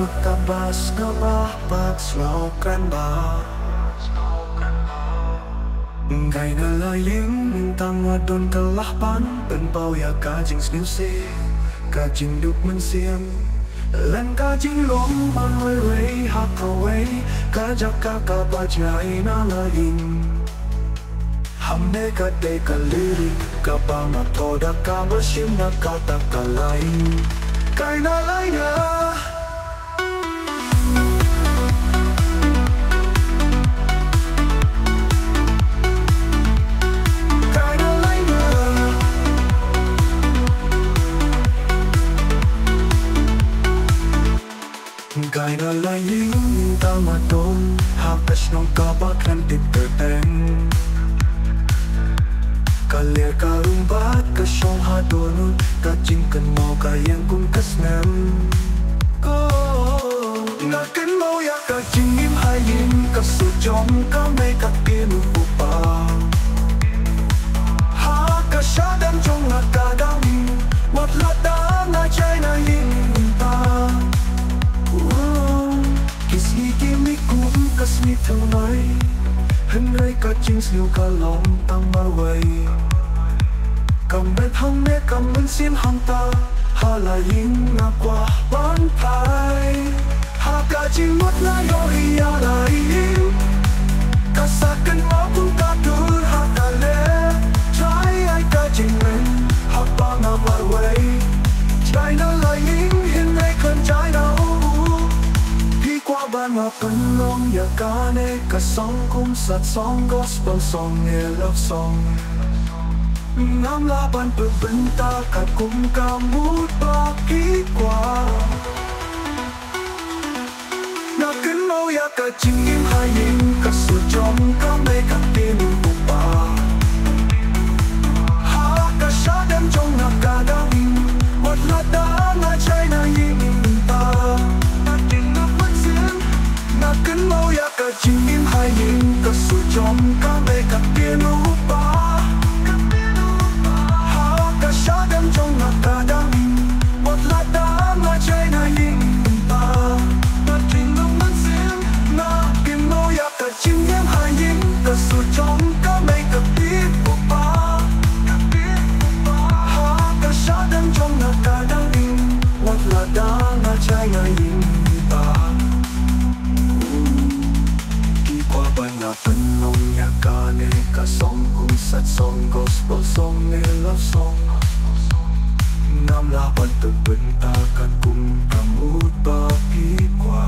magtabas nga bahbag slogan ba ngay ngalaling tanga don kalahpan penpau ya kajing snuse kajing duk mensiam lan kajing long manway way hakaway kajak kakabajay na laing hamne kate kaliri kabama toda kabasim na katakalain kay nalay na Gay na laying tama doon hakas ng kabaklan titerdeng kalir karumbat kasyong hadonun kajingkan mo kayang kung kasnem ngakan mo ya kajingim hayin kasujong kamay kakinuupa hakasyadang chong nakadangin watlada na chay na hinta kasmi thangai henrai ka chingsliu ka long tang marwai kam bet hang ne kam mun sim hang ta halaing na kwa ban pai ha ka ching mot la yo ya lai kasakan mo pun ka dur ha ka le try ai ka ching men ha pa na marwai try na laing henrai kan try na qua ban mà phân long ya kane ka song kum sat song gospel song e love song ngam la ban berbenta kat kum kamut baki qua na ken mau ya ka chingim hayin ka su jom ka me ka tin upa ha ka shadam jong na ka dang wat la da na chai na yin ta Nakan mau ya ka chingim hayin ka sujom ka me ka pinupa ha ka shadam jong na kadang wat la da ma chay na yin pa na tin no man sim nakan mau ya ka chingim hayin ka sujom ka me ka pinupa ha ka shadam jong na kadang wat la da ma chay na yin pa Penong ya kane ka song kum sat song gospel song e love song nam la ban tự benta kan kum kamut ba pi kwa